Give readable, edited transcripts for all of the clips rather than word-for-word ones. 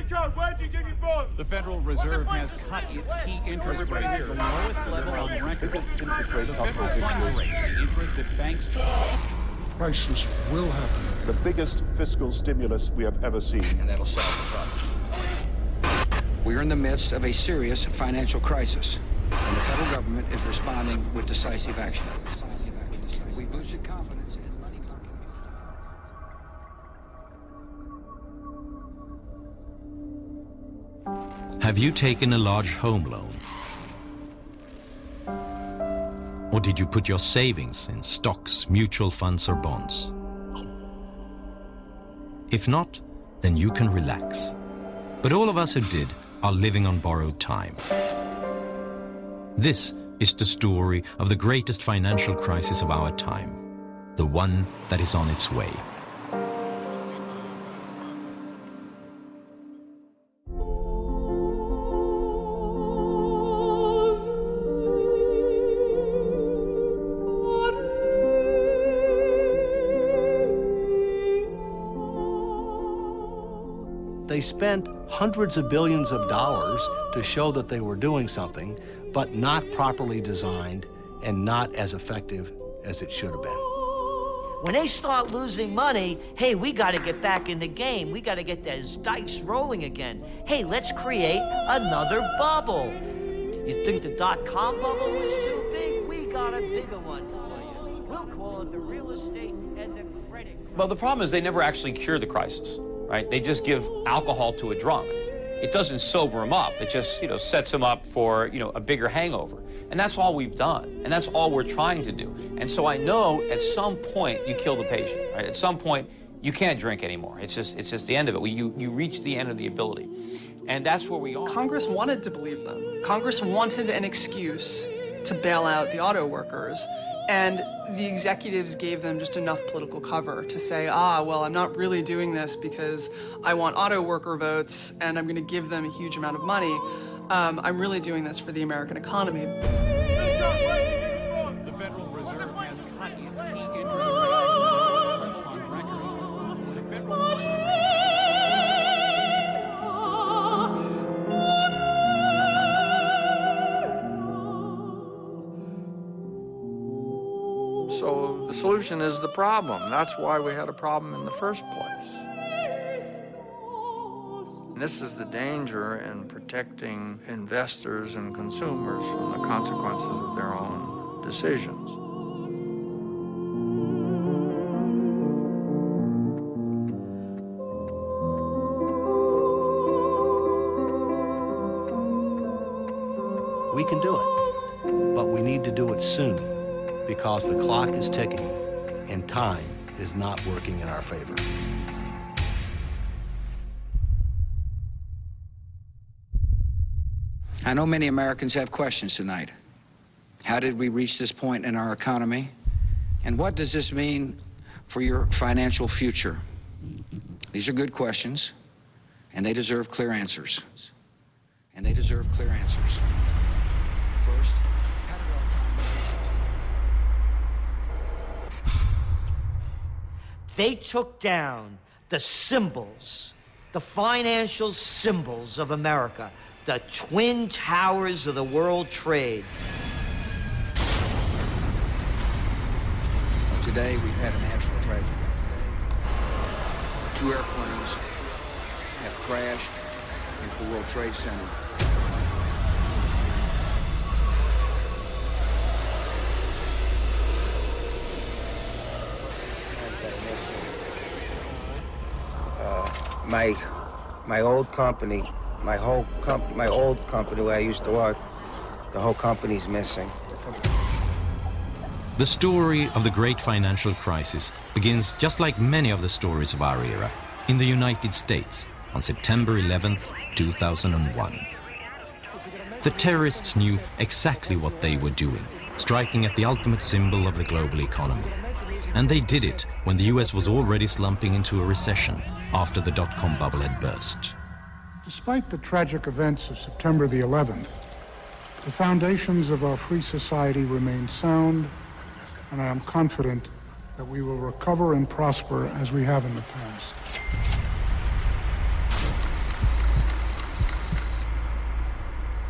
The Federal Reserve has cut its key interest rate here, the lowest level on record. The federal funds rate, the interest that banks charge. Crisis will happen. The biggest fiscal stimulus we have ever seen. And that'll solve the problem. We're in the midst of a serious financial crisis, and the federal government is responding with decisive action. We boosted confidence in money market. Have you taken a large home loan? Or did you put your savings in stocks, mutual funds, or bonds? If not, then you can relax. But all of us who did are living on borrowed time. This is the story of the greatest financial crisis of our time, the one that is on its way. They spent hundreds of billions of dollars to show that they were doing something, but not properly designed and not as effective as it should have been. When they start losing money, hey, we got to get back in the game. We got to get those dice rolling again. Hey, let's create another bubble. You think the dot-com bubble was too big? We got a bigger one for you. We'll call it the real estate and the credit. Well, the problem is they never actually cure the crisis, right? They just give alcohol to a drunk. It doesn't sober him up. It just, sets him up for, a bigger hangover. And that's all we've done. And that's all we're trying to do. And so I know at some point you kill the patient, right? At some point you can't drink anymore. It's just the end of it. You reach the end of the ability. And that's where we are. Congress wanted to believe them. Congress wanted an excuse to bail out the auto workers. And the executives gave them just enough political cover to say, well, I'm not really doing this because I want auto worker votes and I'm going to give them a huge amount of money. I'm really doing this for the American economy. The Federal Reserve has cut its key interest rate, the lowest level on record. The federal funds rate. So the solution is the problem. That's why we had a problem in the first place. And this is the danger in protecting investors and consumers from the consequences of their own decisions. We can do it, but we need to do it soon, because the clock is ticking and time is not working in our favor. I know many Americans have questions tonight. How did we reach this point in our economy? And what does this mean for your financial future? These are good questions, and they deserve clear answers. And they deserve clear answers. First, how did our economy reach this point? They took down the symbols, the financial symbols of America, the twin towers of the world trade. Today, we've had a national tragedy. 2 airplanes have crashed into the World Trade Center. My old company, my old company where I used to work, the whole company's missing. The story of the great financial crisis begins, just like many of the stories of our era, in the United States on September 11th, 2001. The terrorists knew exactly what they were doing, striking at the ultimate symbol of the global economy. And they did it when the US was already slumping into a recession after the dot-com bubble had burst. Despite the tragic events of September the 11th, the foundations of our free society remain sound, and I am confident that we will recover and prosper as we have in the past.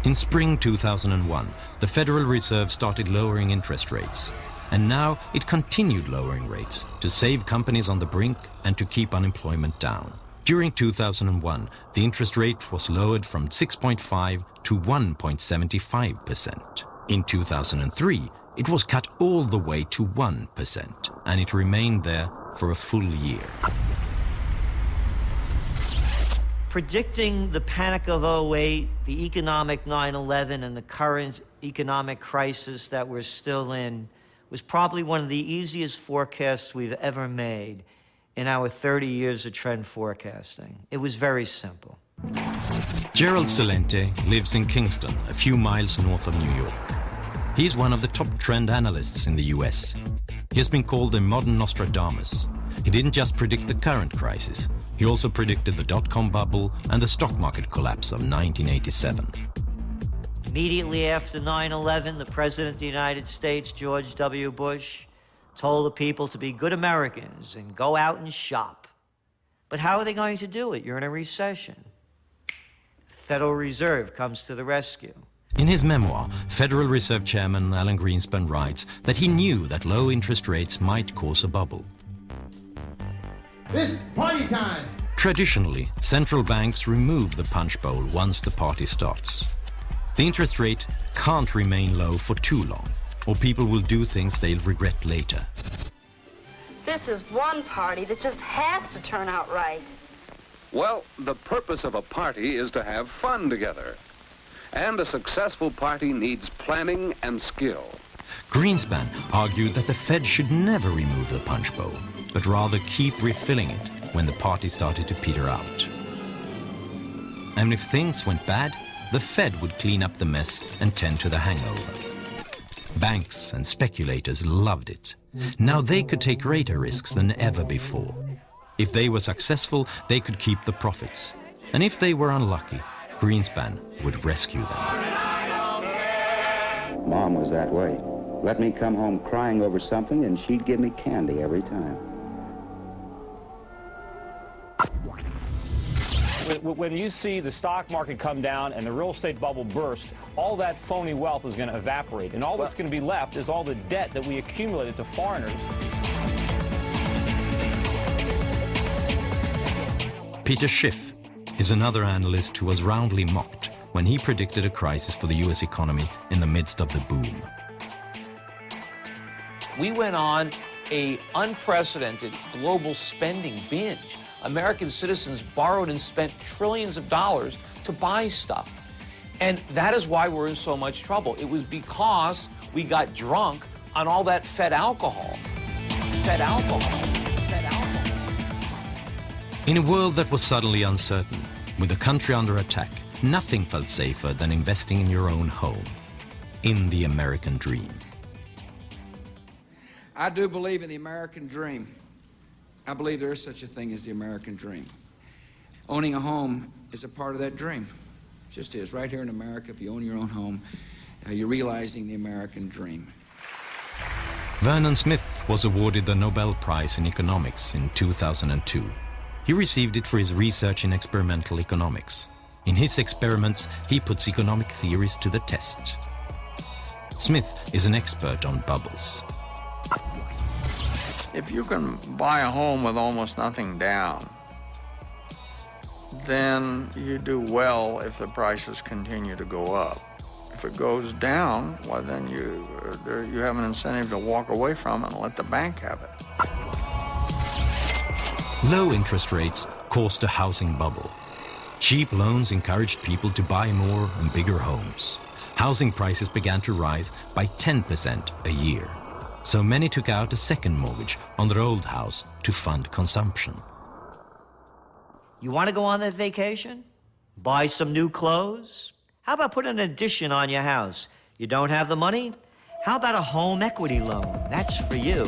In spring 2001, the Federal Reserve started lowering interest rates. And now it continued lowering rates to save companies on the brink and to keep unemployment down. During 2001, the interest rate was lowered from 6.5 to 1.75%. In 2003, it was cut all the way to 1%, and it remained there for a full year. Predicting the panic of 08, the economic 9/11, and the current economic crisis that we're still in was probably one of the easiest forecasts we've ever made in our 30 years of trend forecasting. It was very simple. Gerald Celente lives in Kingston, a few miles north of New York. He's one of the top trend analysts in the US. He has been called the modern Nostradamus. He didn't just predict the current crisis, he also predicted the dot-com bubble and the stock market collapse of 1987. Immediately after 9/11, the President of the United States, George W. Bush, told the people to be good Americans and go out and shop. But how are they going to do it? You're in a recession. The Federal Reserve comes to the rescue. In his memoir, Federal Reserve Chairman Alan Greenspan writes that he knew that low interest rates might cause a bubble. It's party time! Traditionally, central banks remove the punch bowl once the party starts. The interest rate can't remain low for too long, or people will do things they'll regret later. This is one party that just has to turn out right. Well, the purpose of a party is to have fun together. And a successful party needs planning and skill. Greenspan argued that the Fed should never remove the punch bowl, but rather keep refilling it when the party started to peter out. And if things went bad, the Fed would clean up the mess and tend to the hangover. Banks and speculators loved it. Now they could take greater risks than ever before. If they were successful, they could keep the profits. And if they were unlucky, Greenspan would rescue them. Mom was that way. Let me come home crying over something and she'd give me candy every time. When you see the stock market come down and the real estate bubble burst, all that phony wealth is going to evaporate. And all that's going to be left is all the debt that we accumulated to foreigners. Peter Schiff is another analyst who was roundly mocked when he predicted a crisis for the US economy in the midst of the boom. We went on an unprecedented global spending binge. American citizens borrowed and spent trillions of dollars to buy stuff. And that is why we're in so much trouble. It was because we got drunk on all that Fed alcohol. Fed alcohol. Fed alcohol. In a world that was suddenly uncertain, with the country under attack, nothing felt safer than investing in your own home, in the American dream. I do believe in the American dream. I believe there is such a thing as the American dream. Owning a home is a part of that dream. It just is. Right here in America, if you own your own home, you're realizing the American dream. Vernon Smith was awarded the Nobel Prize in Economics in 2002. He received it for his research in experimental economics. In his experiments, he puts economic theories to the test. Smith is an expert on bubbles. If you can buy a home with almost nothing down, then you do well if the prices continue to go up. If it goes down, well, then you have an incentive to walk away from it and let the bank have it. Low interest rates caused a housing bubble. Cheap loans encouraged people to buy more and bigger homes. Housing prices began to rise by 10% a year. So many took out a second mortgage on their old house to fund consumption. You want to go on that vacation? Buy some new clothes? How about put an addition on your house? You don't have the money? How about a home equity loan? That's for you.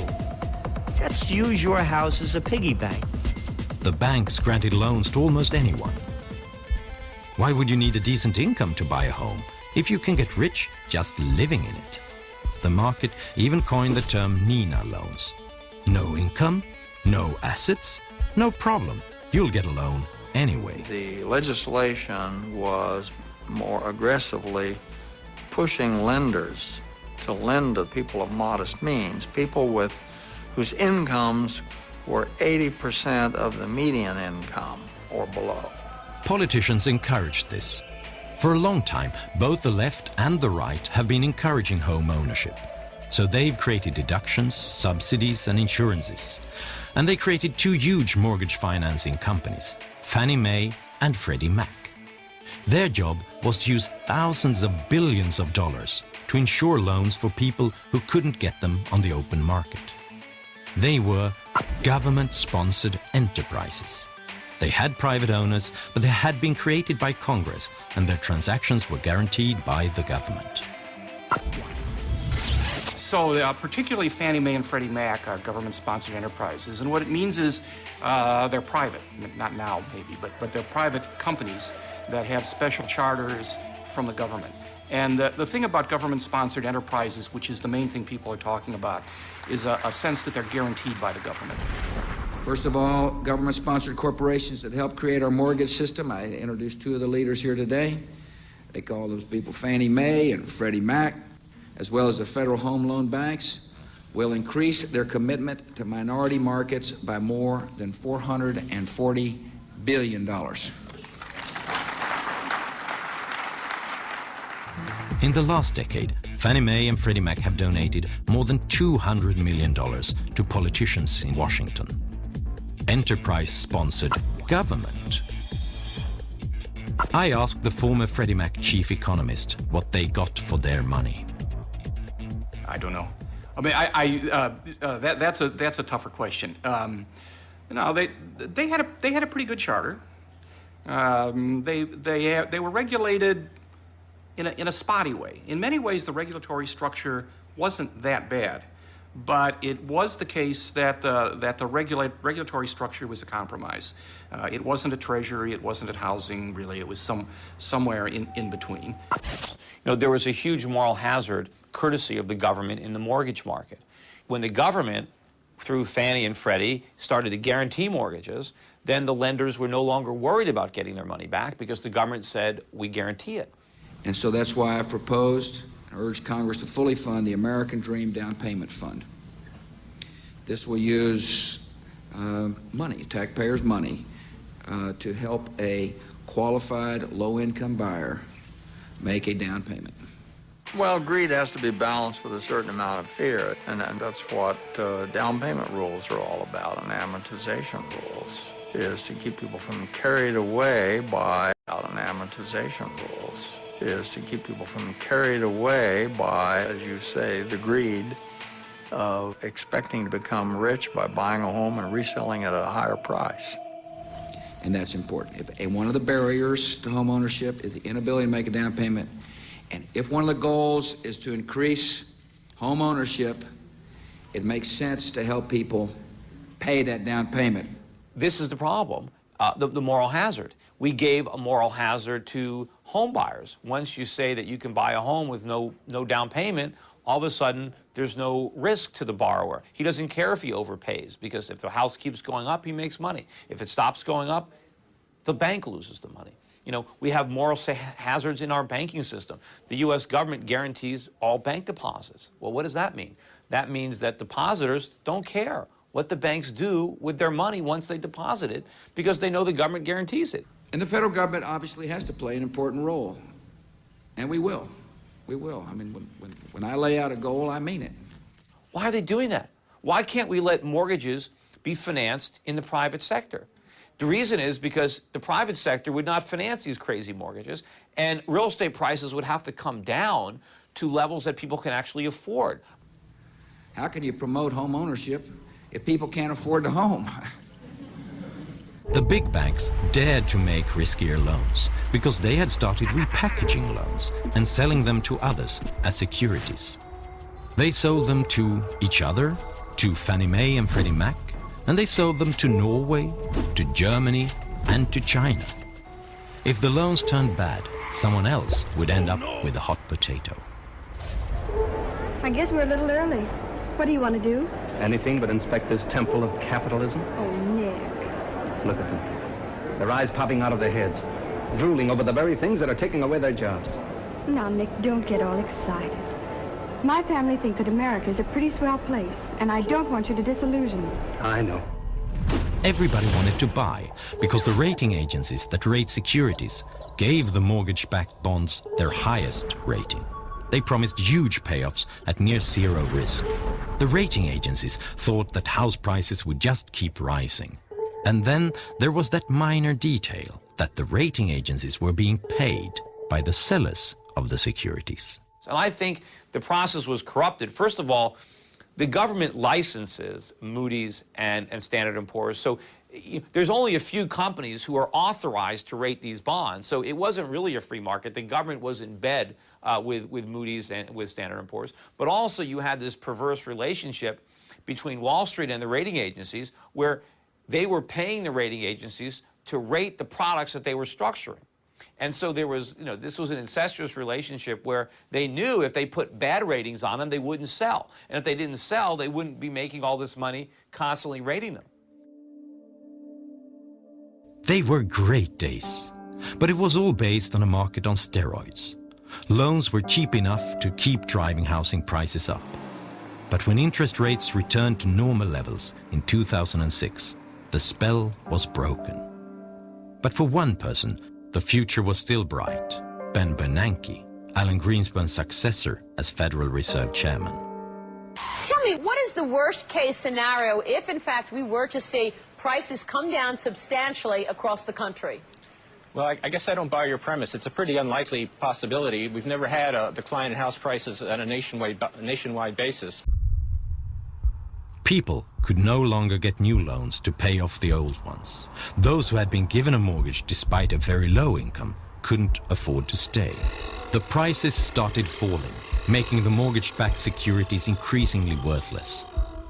Let's use your house as a piggy bank. The banks granted loans to almost anyone. Why would you need a decent income to buy a home if you can get rich just living in it? The market even coined the term Nina loans. No income, no assets, no problem. You'll get a loan anyway. The legislation was more aggressively pushing lenders to lend to people of modest means, people whose incomes were 80% of the median income or below. Politicians encouraged this. For a long time, both the left and the right have been encouraging home ownership. So they've created deductions, subsidies, and insurances. And they created two huge mortgage financing companies, Fannie Mae and Freddie Mac. Their job was to use thousands of billions of dollars to insure loans for people who couldn't get them on the open market. They were government-sponsored enterprises. They had private owners, but they had been created by Congress, and their transactions were guaranteed by the government. So particularly Fannie Mae and Freddie Mac are government-sponsored enterprises, and what it means is they're private, not now maybe, but they're private companies that have special charters from the government. And the thing about government-sponsored enterprises, which is the main thing people are talking about, is a sense that they're guaranteed by the government. First of all, government-sponsored corporations that help create our mortgage system. I introduced two of the leaders here today. They call those people Fannie Mae and Freddie Mac, as well as the federal home loan banks, will increase their commitment to minority markets by more than $440 billion. In the last decade, Fannie Mae and Freddie Mac have donated more than $200 million to politicians in Washington. Enterprise-sponsored government. I asked the former Freddie Mac chief economist what they got for their money. I don't know. I mean, that's a tougher question. No, they had a pretty good charter. They were regulated in a spotty way. In many ways, the regulatory structure wasn't that bad, but it was the case that the regulatory structure was a compromise. It wasn't a treasury, it wasn't a housing, really. It was somewhere in between. You know, there was a huge moral hazard courtesy of the government in the mortgage market. When the government, through Fannie and Freddie, started to guarantee mortgages, then the lenders were no longer worried about getting their money back because the government said, we guarantee it. And so that's why I've proposed and urged Congress to fully fund the American Dream Down Payment Fund. This will use money, taxpayers' money, to help a qualified low-income buyer make a down payment. Well, greed has to be balanced with a certain amount of fear, and that's what down payment rules are all about, and amortization rules, is to keep people from carried away by as you say, the greed of expecting to become rich by buying a home and reselling it at a higher price. And that's important. If one of the barriers to home ownership is the inability to make a down payment, and if one of the goals is to increase home ownership, it makes sense to help people pay that down payment. This is the problem, the moral hazard. We gave a moral hazard to home buyers. Once you say that you can buy a home with no down payment, all of a sudden there's no risk to the borrower. He doesn't care if he overpays, because if the house keeps going up, he makes money. If it stops going up, the bank loses the money. You know, we have moral hazards in our banking system. The U.S. government guarantees all bank deposits. Well, what does that mean? That means that depositors don't care what the banks do with their money once they deposit it, because they know the government guarantees it. And the federal government obviously has to play an important role. And we will. We will. I mean, when I lay out a goal, I mean it. Why are they doing that? Why can't we let mortgages be financed in the private sector? The reason is because the private sector would not finance these crazy mortgages, and real estate prices would have to come down to levels that people can actually afford. How can you promote home ownership if people can't afford the home? The big banks dared to make riskier loans because they had started repackaging loans and selling them to others as securities. They sold them to each other, to Fannie Mae and Freddie Mac, and they sold them to Norway, to Germany, and to China. If the loans turned bad, someone else would end up with a hot potato. I guess we're a little early. What do you want to do? Anything but inspect this temple of capitalism? Oh, Nick. Look at them. Their eyes popping out of their heads. drooling over the very things that are taking away their jobs. Now, Nick, don't get all excited. My family think that America is a pretty swell place, and I don't want you to disillusion them. I know. Everybody wanted to buy because the rating agencies that rate securities gave the mortgage-backed bonds their highest rating. They promised huge payoffs at near zero risk. The rating agencies thought that house prices would just keep rising. And then there was that minor detail that the rating agencies were being paid by the sellers of the securities. And I think the process was corrupted. First of all, the government licenses Moody's and Standard & Poor's. So there's only a few companies who are authorized to rate these bonds. So it wasn't really a free market. The government was in bed with Moody's and with Standard & Poor's. But also you had this perverse relationship between Wall Street and the rating agencies where they were paying the rating agencies to rate the products that they were structuring. And so there was, this was an incestuous relationship where they knew if they put bad ratings on them, they wouldn't sell. And if they didn't sell, they wouldn't be making all this money constantly rating them. They were great days, but it was all based on a market on steroids. Loans were cheap enough to keep driving housing prices up. But when interest rates returned to normal levels in 2006, the spell was broken. But for one person, the future was still bright. Ben Bernanke, Alan Greenspan's successor as Federal Reserve Chairman. Tell me, what is the worst-case scenario if, in fact, we were to see prices come down substantially across the country? Well, I guess I don't buy your premise. It's a pretty unlikely possibility. We've never had a decline in house prices on a nationwide basis. People could no longer get new loans to pay off the old ones. Those who had been given a mortgage despite a very low income couldn't afford to stay. The prices started falling, making the mortgage-backed securities increasingly worthless.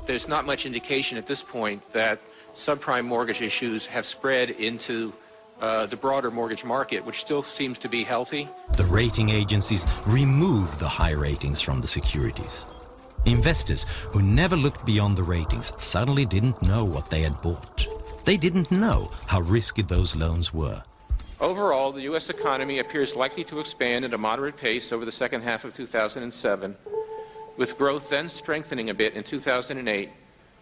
There's not much indication at this point that subprime mortgage issues have spread into the broader mortgage market, which still seems to be healthy. The rating agencies removed the high ratings from the securities. Investors who never looked beyond the ratings suddenly didn't know what they had bought. They didn't know how risky those loans were. Overall, the U.S. economy appears likely to expand at a moderate pace over the second half of 2007, with growth then strengthening a bit in 2008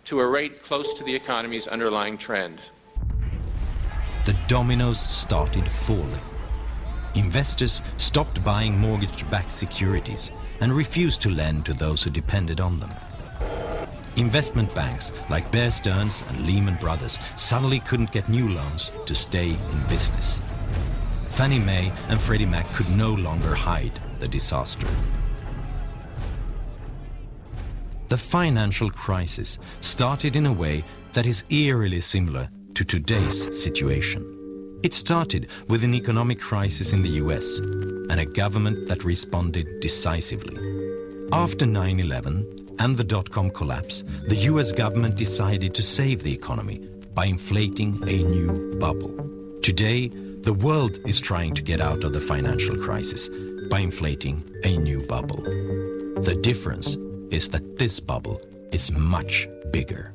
to a rate close to the economy's underlying trend. The dominoes started falling. Investors stopped buying mortgage-backed securities and refused to lend to those who depended on them. Investment banks like Bear Stearns and Lehman Brothers suddenly couldn't get new loans to stay in business. Fannie Mae and Freddie Mac could no longer hide the disaster. The financial crisis started in a way that is eerily similar to today's situation. It started with an economic crisis in the US and a government that responded decisively. After 9/11 and the dot-com collapse, the US government decided to save the economy by inflating a new bubble. Today, the world is trying to get out of the financial crisis by inflating a new bubble. The difference is that this bubble is much bigger.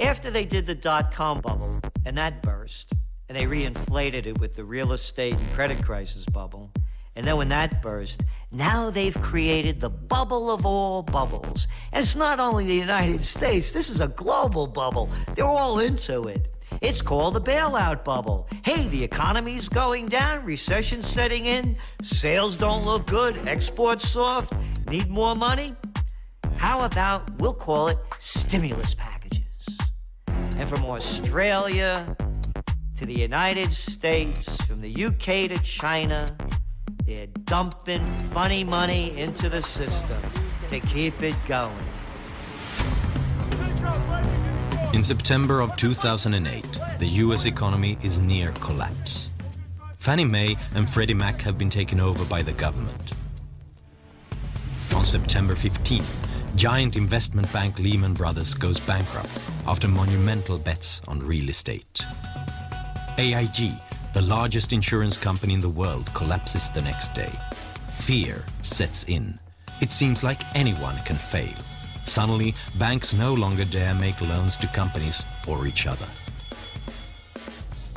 After they did the dot-com bubble, and that burst, and they reinflated it with the real estate and credit crisis bubble, and then when that burst, now they've created the bubble of all bubbles. And it's not only the United States, this is a global bubble. They're all into it. It's called the bailout bubble. Hey, the economy's going down, recession's setting in, sales don't look good, exports soft, need more money? How about, we'll call it stimulus packages. And from Australia to the United States, from the UK to China, they're dumping funny money into the system to keep it going. In September of 2008, the US economy is near collapse. Fannie Mae and Freddie Mac have been taken over by the government. On September 15th, giant investment bank Lehman Brothers goes bankrupt after monumental bets on real estate. AIG, the largest insurance company in the world, collapses the next day. Fear sets in. It seems like anyone can fail. Suddenly, banks no longer dare make loans to companies or each other.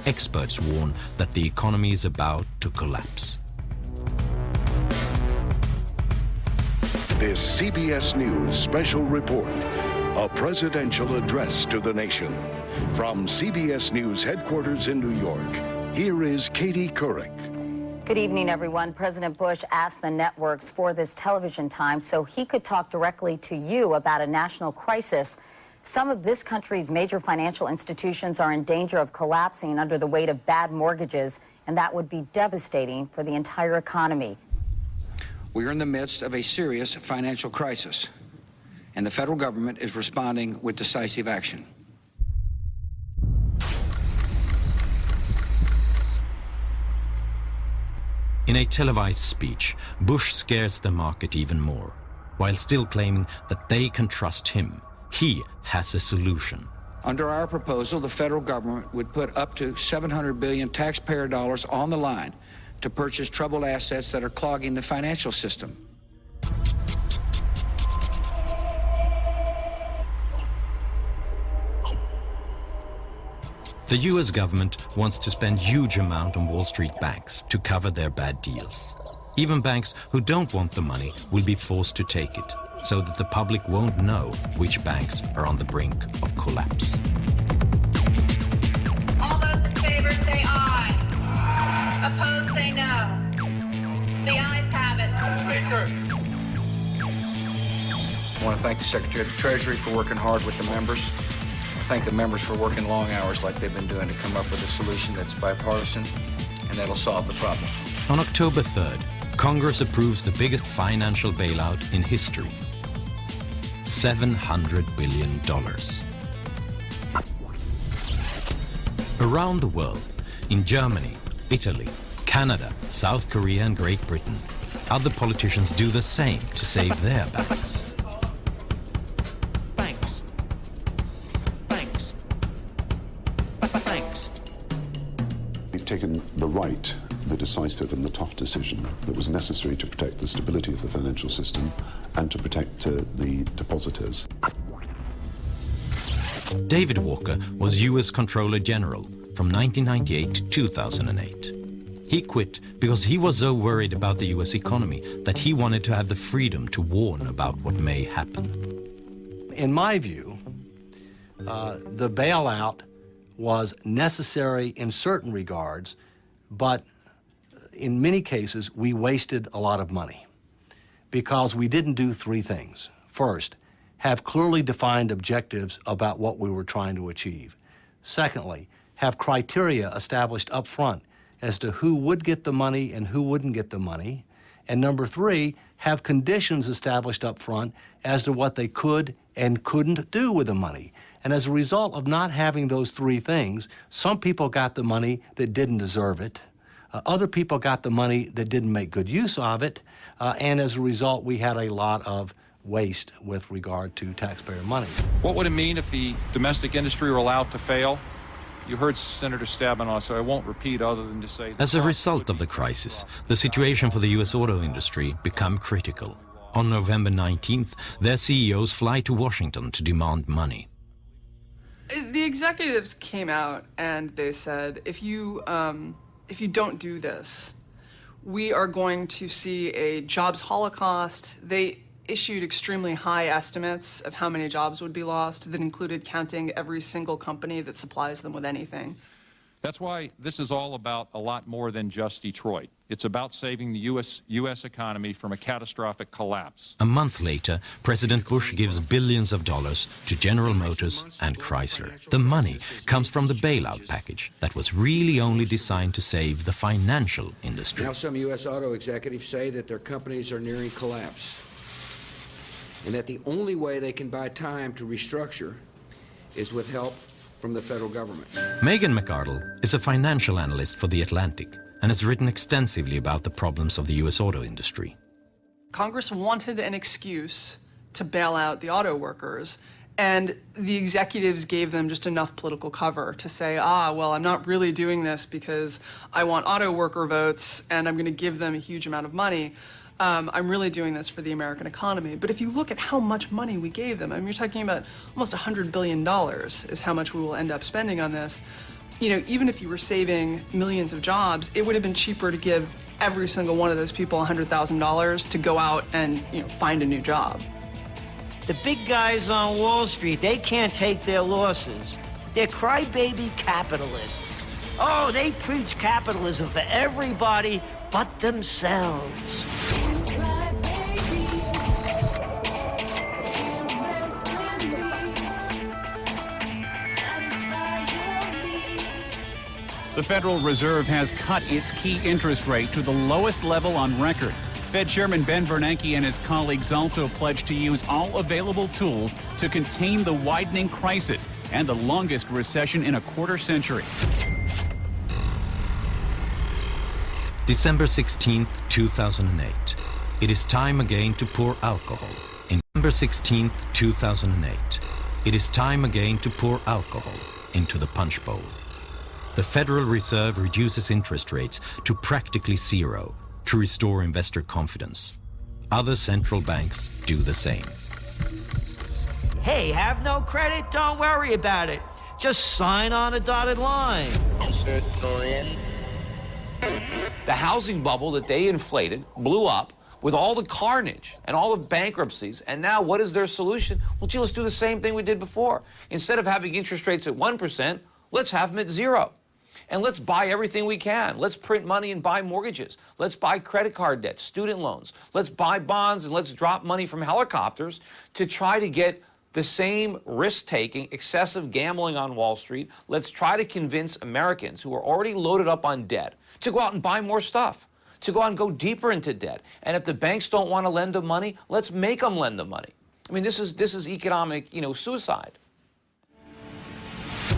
Experts warn that the economy is about to collapse. This CBS News special report, a presidential address to the nation. From CBS News headquarters in New York, here is Katie Couric. Good evening, everyone. President Bush asked the networks for this television time so he could talk directly to you about a national crisis. Some of this country's major financial institutions are in danger of collapsing under the weight of bad mortgages, and that would be devastating for the entire economy. We are in the midst of a serious financial crisis, and the federal government is responding with decisive action. In a televised speech, Bush scares the market even more, while still claiming that they can trust him. He has a solution. Under our proposal, the federal government would put up to $700 billion taxpayer dollars on the line to purchase troubled assets that are clogging the financial system. The US government wants to spend huge amount on Wall Street banks to cover their bad deals. Even banks who don't want the money will be forced to take it, so that the public won't know which banks are on the brink of collapse. All those in favor say aye. Opposed say no. The ayes have it. I want to thank the Secretary of the Treasury for working hard with the members. I thank the members for working long hours like they've been doing to come up with a solution that's bipartisan and that'll solve the problem. On October 3rd, Congress approves the biggest financial bailout in history. $700 billion. Around the world, in Germany, Italy, Canada, South Korea and Great Britain, other politicians do the same to save their banks. We've taken the right, the decisive and the tough decision that was necessary to protect the stability of the financial system and to protect the depositors. David Walker was US Comptroller General from 1998 to 2008. He quit because he was so worried about the US economy that he wanted to have the freedom to warn about what may happen. In my view, the bailout was necessary in certain regards, but in many cases, we wasted a lot of money because we didn't do three things. First, have clearly defined objectives about what we were trying to achieve. Secondly, have criteria established up front as to who would get the money and who wouldn't get the money. And number three, have conditions established up front as to what they could and couldn't do with the money. And as a result of not having those three things, some people got the money that didn't deserve it. Other people got the money that didn't make good use of it. And as a result, we had a lot of waste with regard to taxpayer money. What would it mean if the domestic industry were allowed to fail? You heard Senator Stabenow, so I won't repeat other than to say... As a result of the crisis, the situation for the US auto industry became critical. On November 19th, their CEOs fly to Washington to demand money. The executives came out and they said, if you don't do this, we are going to see a jobs holocaust. They issued extremely high estimates of how many jobs would be lost that included counting every single company that supplies them with anything. That's why this is all about a lot more than just Detroit. It's about saving the U.S. economy from a catastrophic collapse. A month later, President Bush gives billions of dollars to General Motors and Chrysler. The money comes from the bailout package that was really only designed to save the financial industry. Now some U.S. auto executives say that their companies are nearing collapse and that the only way they can buy time to restructure is with help from the federal government. Megan McArdle is a financial analyst for The Atlantic and has written extensively about the problems of the U.S. auto industry. Congress wanted an excuse to bail out the auto workers, and the executives gave them just enough political cover to say, well, I'm not really doing this because I want auto worker votes and I'm going to give them a huge amount of money. I'm really doing this for the American economy. But if you look at how much money we gave them, I mean, you're talking about almost $100 billion is how much we will end up spending on this. You know, even if you were saving millions of jobs, it would have been cheaper to give every single one of those people $100,000 to go out and, you know, find a new job. The big guys on Wall Street, they can't take their losses. They're crybaby capitalists. Oh, they preach capitalism for everybody but themselves. The Federal Reserve has cut its key interest rate to the lowest level on record. Fed Chairman Ben Bernanke and his colleagues also pledged to use all available tools to contain the widening crisis and the longest recession in a quarter century. December 16th, 2008. It is time again to pour alcohol. In December 16th, 2008. It is time again to pour alcohol into the punch bowl. The Federal Reserve reduces interest rates to practically zero to restore investor confidence. Other central banks do the same. Hey, have no credit? Don't worry about it. Just sign on a dotted line. The housing bubble that they inflated blew up with all the carnage and all the bankruptcies. And now what is their solution? Well, gee, let's do the same thing we did before. Instead of having interest rates at 1%, let's have them at 0. And let's buy everything we can. Let's print money and buy mortgages. Let's buy credit card debt, student loans. Let's buy bonds and let's drop money from helicopters to try to get the same risk-taking, excessive gambling on Wall Street. Let's try to convince Americans who are already loaded up on debt to go out and buy more stuff, to go out and go deeper into debt. And if the banks don't want to lend them money, let's make them lend them money. I mean, this is economic, suicide.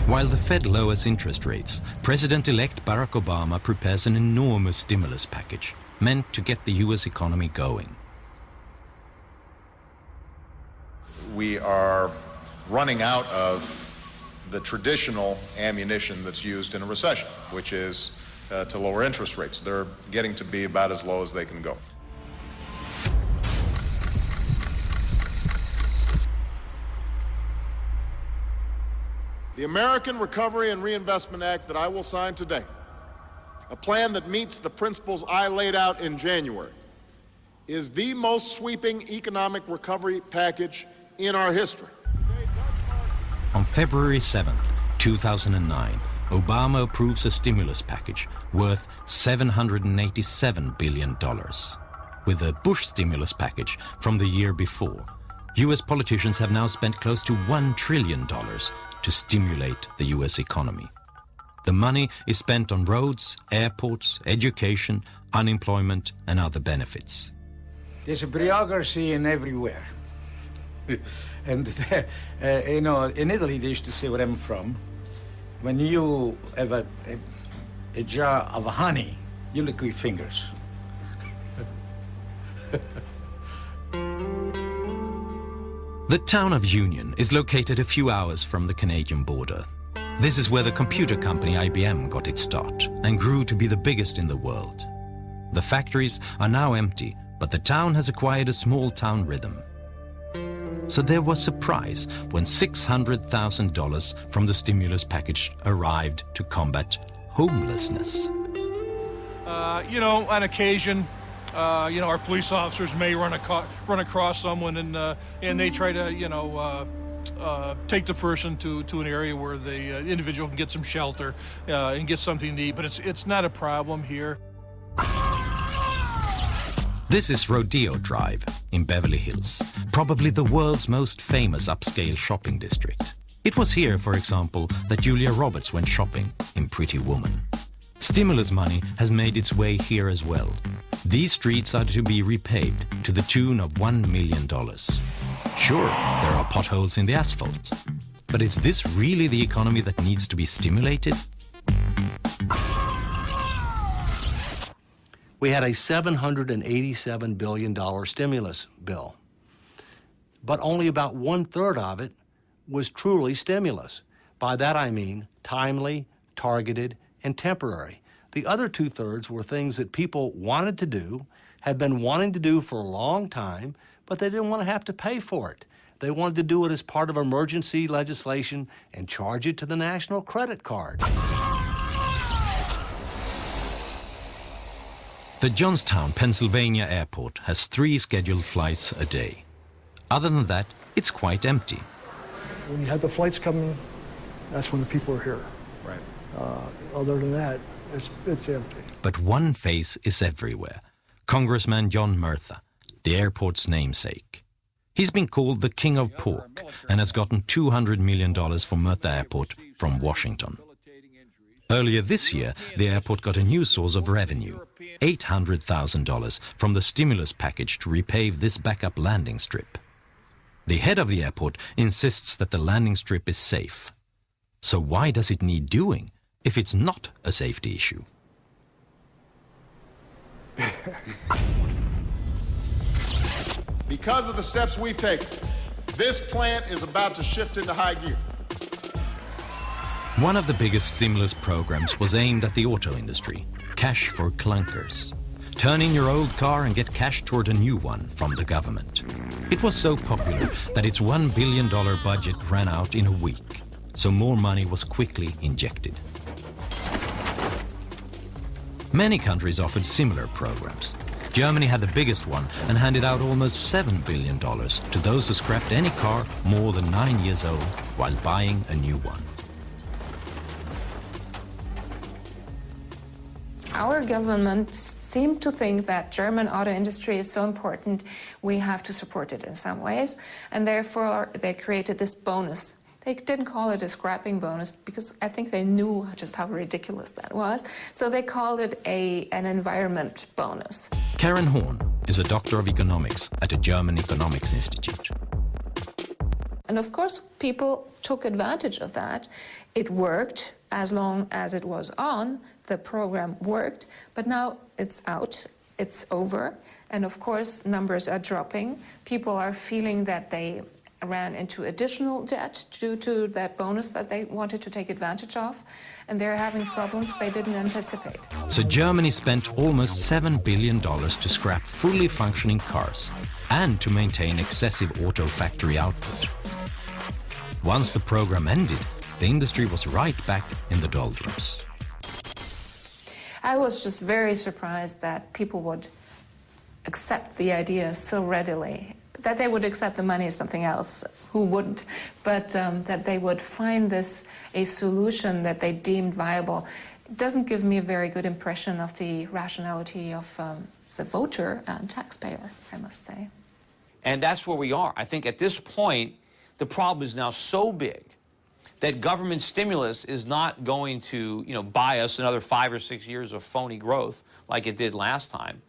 While the Fed lowers interest rates, President-elect Barack Obama prepares an enormous stimulus package meant to get the U.S. economy going. We are running out of the traditional ammunition that's used in a recession, which is to lower interest rates. They're getting to be about as low as they can go. The American Recovery and Reinvestment Act that I will sign today, a plan that meets the principles I laid out in January, is the most sweeping economic recovery package in our history. On February 7th, 2009, Obama approves a stimulus package worth $787 billion. With the Bush stimulus package from the year before, U.S. politicians have now spent close to $1 trillion to stimulate the U.S. economy. The money is spent on roads, airports, education, unemployment, and other benefits. There's a bureaucracy in everywhere. And, in Italy, they used to say where I'm from, when you have a jar of honey, you lick your fingers. The town of Union is located a few hours from the Canadian border. This is where the computer company IBM got its start and grew to be the biggest in the world. The factories are now empty, but the town has acquired a small town rhythm. So there was surprise when $600,000 from the stimulus package arrived to combat homelessness. On occasion, our police officers may run across someone and they try to, take the person to an area where the individual can get some shelter and get something to eat. But it's not a problem here. This is Rodeo Drive in Beverly Hills, probably the world's most famous upscale shopping district. It was here, for example, that Julia Roberts went shopping in Pretty Woman. Stimulus money has made its way here as well. These streets are to be repaved to the tune of $1 million. Sure, there are potholes in the asphalt. But is this really the economy that needs to be stimulated? We had a $787 billion stimulus bill, but only about 1/3 of it was truly stimulus. By that I mean timely, targeted, and temporary. The other 2/3 were things that people wanted to do, had been wanting to do for a long time, but they didn't want to have to pay for it. They wanted to do it as part of emergency legislation and charge it to the national credit card. The Johnstown, Pennsylvania airport has 3 scheduled flights a day. Other than that, it's quite empty. When you have the flights coming, that's when the people are here. Right. Other than that, it's empty. But one face is everywhere. Congressman John Murtha, the airport's namesake. He's been called the King of Pork and has gotten $200 million for Murtha Airport from Washington. Earlier this year, the airport got a new source of revenue, $800,000 from the stimulus package to repave this backup landing strip. The head of the airport insists that the landing strip is safe. So why does it need doing if it's not a safety issue? Because of the steps we've taken, this plant is about to shift into high gear. One of the biggest stimulus programs was aimed at the auto industry, cash for clunkers. Turn in your old car and get cash toward a new one from the government. It was so popular that its $1 billion budget ran out in a week, so more money was quickly injected. Many countries offered similar programs. Germany had the biggest one and handed out almost $7 billion to those who scrapped any car more than 9 years old while buying a new one. Our government seemed to think that German auto industry is so important, we have to support it in some ways, and therefore they created this bonus. They didn't call it a scrapping bonus because I think they knew just how ridiculous that was, so they called it an environment bonus. Karen Horn is a doctor of economics at a German economics institute. And of course, people took advantage of that. It worked. As long as it was on, the program worked, but now it's out, it's over, and of course numbers are dropping. People are feeling that they ran into additional debt due to that bonus that they wanted to take advantage of, and they're having problems they didn't anticipate. So Germany spent almost $7 billion to scrap fully functioning cars and to maintain excessive auto factory output. Once the program ended, the industry was right back in the doldrums. I was just very surprised that people would accept the idea so readily. That they would accept the money is something else, who wouldn't? But that they would find this a solution that they deemed viable. It doesn't give me a very good impression of the rationality of the voter and taxpayer, I must say. And that's where we are. I think at this point, the problem is now so big that government stimulus is not going to, buy us another 5 or 6 years of phony growth like it did last time,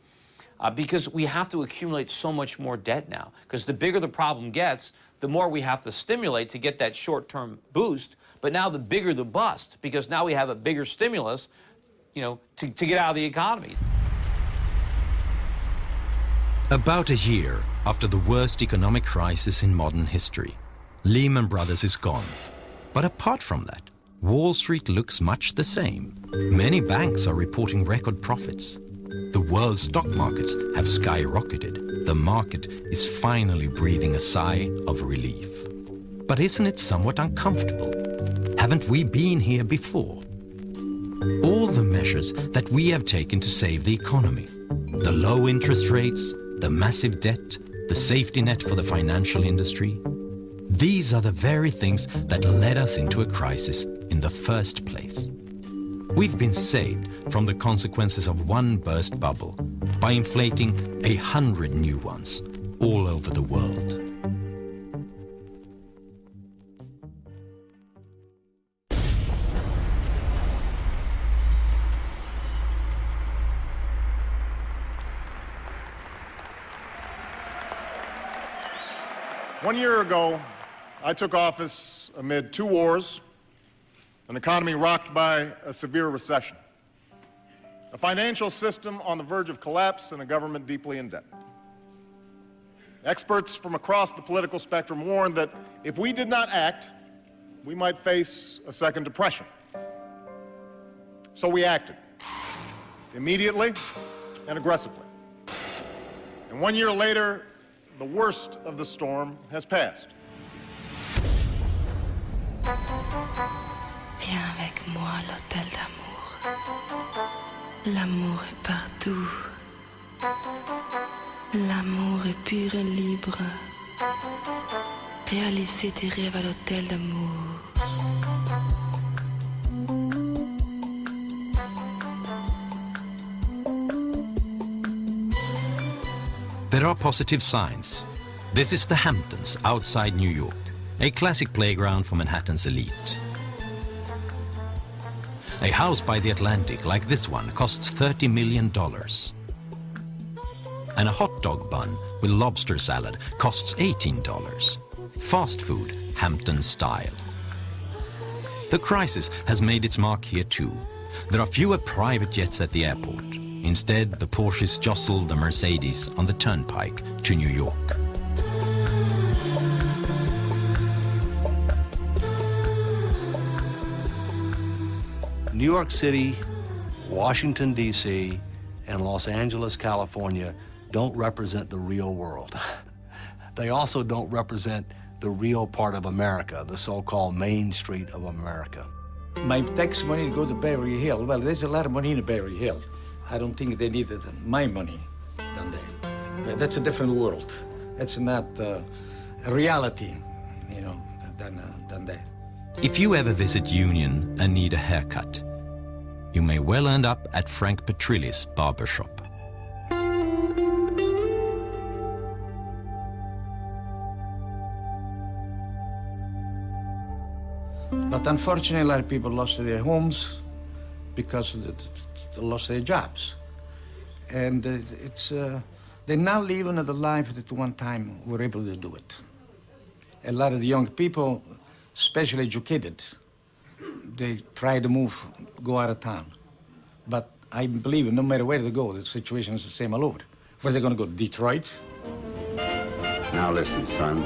because we have to accumulate so much more debt now. Because the bigger the problem gets, the more we have to stimulate to get that short-term boost. But now the bigger the bust, because now we have a bigger stimulus, to get out of the economy. About a year after the worst economic crisis in modern history, Lehman Brothers is gone. But apart from that, Wall Street looks much the same. Many banks are reporting record profits. The world's stock markets have skyrocketed. The market is finally breathing a sigh of relief. But isn't it somewhat uncomfortable? Haven't we been here before? All the measures that we have taken to save the economy, the low interest rates, the massive debt, the safety net for the financial industry, these are the very things that led us into a crisis in the first place. We've been saved from the consequences of one burst bubble by inflating 100 new ones all over the world. One year ago, I took office amid 2 wars, an economy rocked by a severe recession, a financial system on the verge of collapse, and a government deeply in debt. Experts from across the political spectrum warned that if we did not act, we might face a second depression. So we acted, immediately and aggressively. And 1 year later, the worst of the storm has passed. Viens avec moi à l'hôtel d'amour. L'amour est partout. L'amour est pur et libre. Réaliser tes rêves à l'hôtel d'amour. There are positive signs. This is the Hamptons outside New York, a classic playground for Manhattan's elite. A house by the Atlantic like this one costs $30 million. And a hot dog bun with lobster salad costs $18. Fast food, Hampton style. The crisis has made its mark here too. There are fewer private jets at the airport. Instead, the Porsches jostle the Mercedes on the turnpike to New York. New York City, Washington, D.C., and Los Angeles, California don't represent the real world. They also don't represent the real part of America, the so-called Main Street of America. My tax money go to Beverly Hill. Well, there's a lot of money in Beverly Hill. I don't think they needed my money than they. But that's a different world. That's not a reality, you know, than that. If you ever visit Union and need a haircut, you may well end up at Frank Petrilli's barbershop. But unfortunately, a lot of people lost their homes because they lost their jobs. And they're not living the life that one time were able to do it. A lot of the young people, especially educated, they try to move, go out of town. But I believe no matter where they go, the situation is the same all over. Where are they going to go? Detroit? Now listen, son.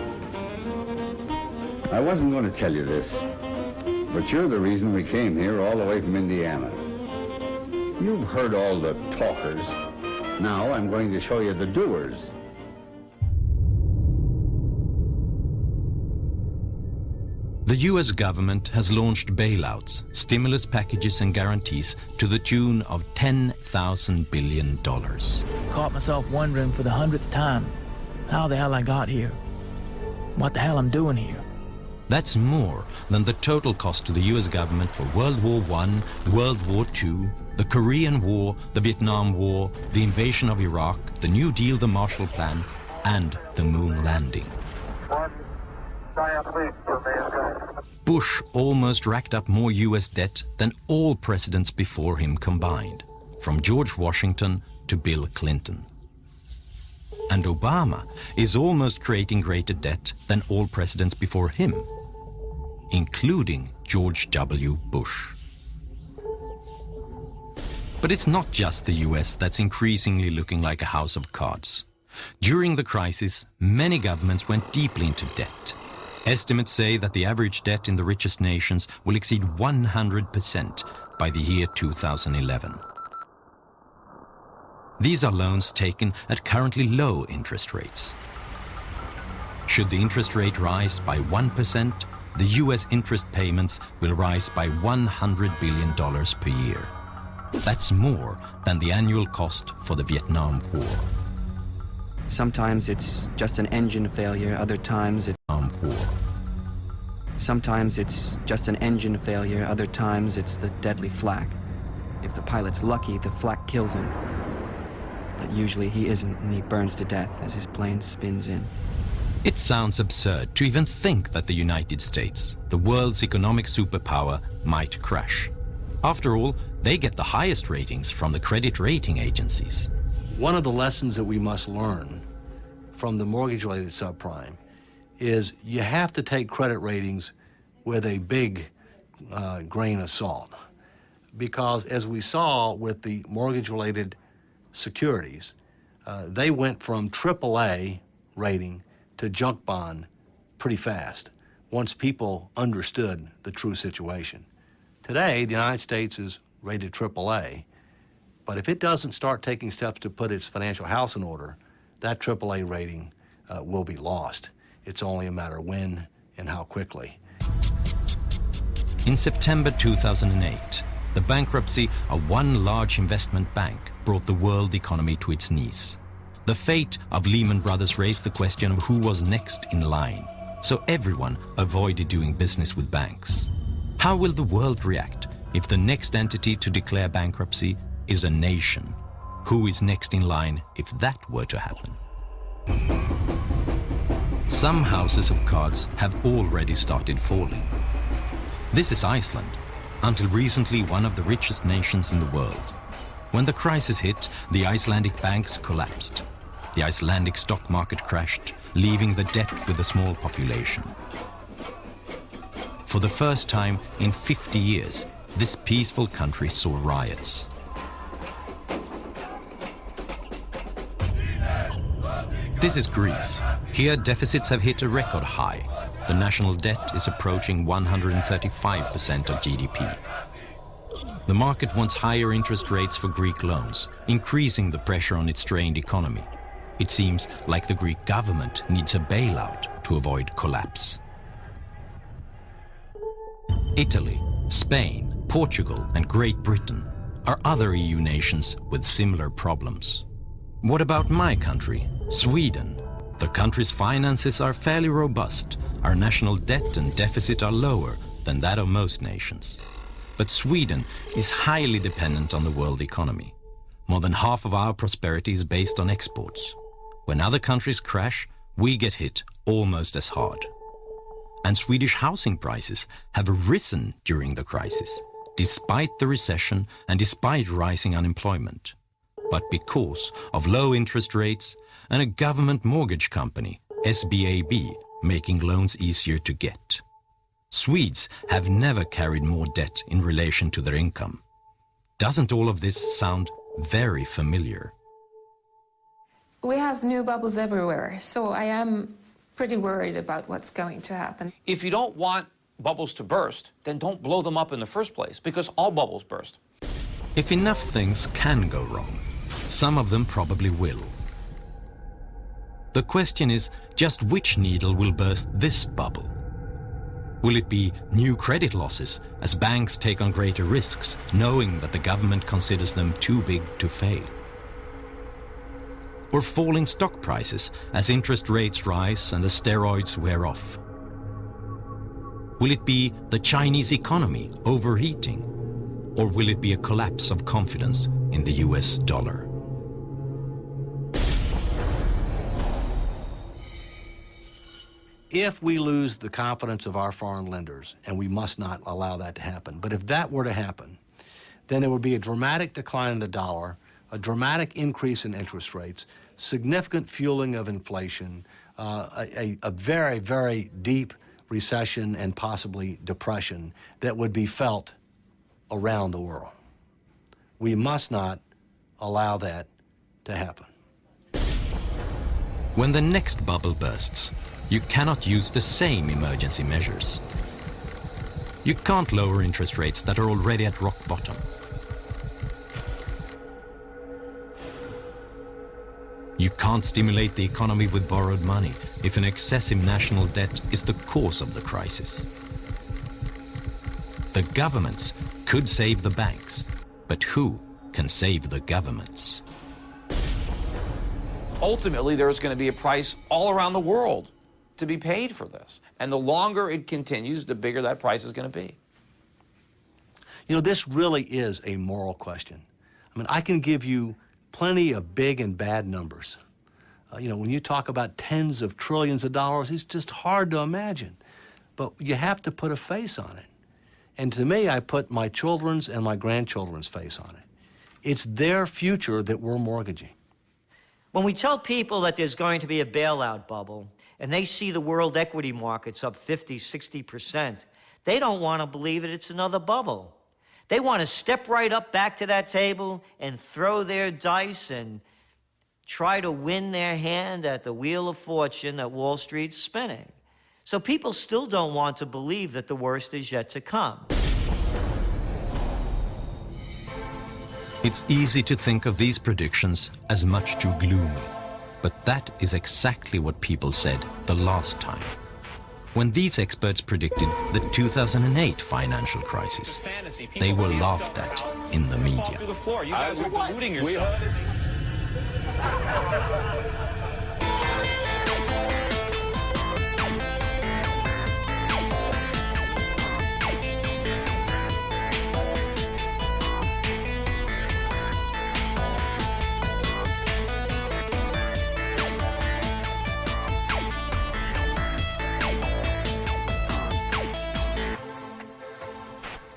I wasn't going to tell you this, but you're the reason we came here all the way from Indiana. You've heard all the talkers. Now I'm going to show you the doers. The US government has launched bailouts, stimulus packages and guarantees to the tune of $10,000 billion. Caught myself wondering for the 100th time how the hell I got here. What the hell I'm doing here. That's more than the total cost to the US government for World War I, World War II, the Korean War, the Vietnam War, the invasion of Iraq, the New Deal, the Marshall Plan, and the moon landing. Bush almost racked up more US debt than all presidents before him combined, from George Washington to Bill Clinton. And Obama is almost creating greater debt than all presidents before him, including George W. Bush. But it's not just the US that's increasingly looking like a house of cards. During the crisis, many governments went deeply into debt. Estimates say that the average debt in the richest nations will exceed 100% by the year 2011. These are loans taken at currently low interest rates. Should the interest rate rise by 1%, the US interest payments will rise by $100 billion per year. That's more than the annual cost for the Vietnam War. Sometimes it's just an engine failure, other times it's war. Sometimes it's just an engine failure, other times it's the deadly flak. If the pilot's lucky, the flak kills him. But usually he isn't, and he burns to death as his plane spins in. It sounds absurd to even think that the United States, the world's economic superpower, might crash. After all, they get the highest ratings from the credit rating agencies. One of the lessons that we must learn from the mortgage-related subprime is you have to take credit ratings with a big grain of salt. Because as we saw with the mortgage-related securities, they went from AAA rating to junk bond pretty fast once people understood the true situation. Today, the United States is rated AAA, but if it doesn't start taking steps to put its financial house in order, that AAA rating will be lost. It's only a matter of when and how quickly. In September 2008, the bankruptcy of one large investment bank brought the world economy to its knees. The fate of Lehman Brothers raised the question of who was next in line, so everyone avoided doing business with banks. How will the world react if the next entity to declare bankruptcy is a nation? Who is next in line if that were to happen? Some houses of cards have already started falling. This is Iceland, until recently one of the richest nations in the world. When the crisis hit, the Icelandic banks collapsed. The Icelandic stock market crashed, leaving the debt with a small population. For the first time in 50 years, this peaceful country saw riots. This is Greece. Here, deficits have hit a record high. The national debt is approaching 135% of GDP. The market wants higher interest rates for Greek loans, increasing the pressure on its strained economy. It seems like the Greek government needs a bailout to avoid collapse. Italy, Spain, Portugal, and Great Britain are other EU nations with similar problems. What about my country, Sweden? The country's finances are fairly robust. Our national debt and deficit are lower than that of most nations. But Sweden is highly dependent on the world economy. More than half of our prosperity is based on exports. When other countries crash, we get hit almost as hard. And Swedish housing prices have risen during the crisis, despite the recession and despite rising unemployment. But because of low interest rates and a government mortgage company, SBAB, making loans easier to get. Swedes have never carried more debt in relation to their income. Doesn't all of this sound very familiar? We have new bubbles everywhere, so I am pretty worried about what's going to happen. If you don't want bubbles to burst, then don't blow them up in the first place, because all bubbles burst. If enough things can go wrong, some of them probably will. The question is just which needle will burst this bubble? Will it be new credit losses as banks take on greater risks, knowing that the government considers them too big to fail? Or falling stock prices as interest rates rise and the steroids wear off? Will it be the Chinese economy overheating? Or will it be a collapse of confidence in the US dollar? If we lose the confidence of our foreign lenders, and we must not allow that to happen, but if that were to happen, then there would be a dramatic decline in the dollar, a dramatic increase in interest rates, significant fueling of inflation, a very, very deep recession and possibly depression that would be felt around the world. We must not allow that to happen. When the next bubble bursts, you cannot use the same emergency measures. You can't lower interest rates that are already at rock bottom. You can't stimulate the economy with borrowed money if an excessive national debt is the cause of the crisis. The governments could save the banks, but who can save the governments? Ultimately, there's going to be a price all around the world to be paid for this. And the longer it continues, the bigger that price is going to be. You know, this really is a moral question. I mean, I can give you plenty of big and bad numbers. You know, when you talk about tens of trillions of dollars, it's just hard to imagine. But you have to put a face on it. And to me, I put my children's and my grandchildren's face on it. It's their future that we're mortgaging. When we tell people that there's going to be a bailout bubble, and they see the world equity markets up 50, 60%, they don't want to believe that it's another bubble. They want to step right up back to that table and throw their dice and try to win their hand at the wheel of fortune that Wall Street's spinning. So people still don't want to believe that the worst is yet to come. It's easy to think of these predictions as much too gloomy. But that is exactly what people said the last time, when these experts predicted the 2008 financial crisis. They were laughed at in the media. You guys are deluding yourself.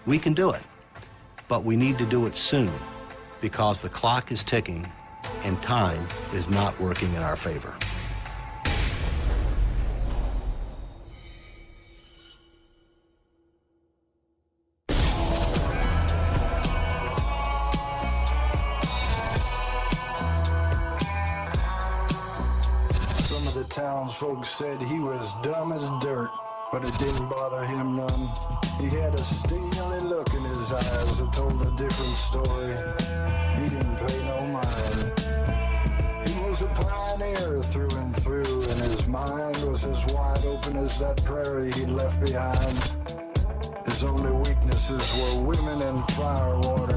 We can do it, but we need to do it soon because the clock is ticking and time is not working in our favor. Some of the townsfolk said he was dumb as dirt, but it didn't bother him none. He had a steely look in his eyes that told a different story. He didn't pay no mind. He was a pioneer through and through, and his mind was as wide open as that prairie he'd left behind. His only weaknesses were women and firewater.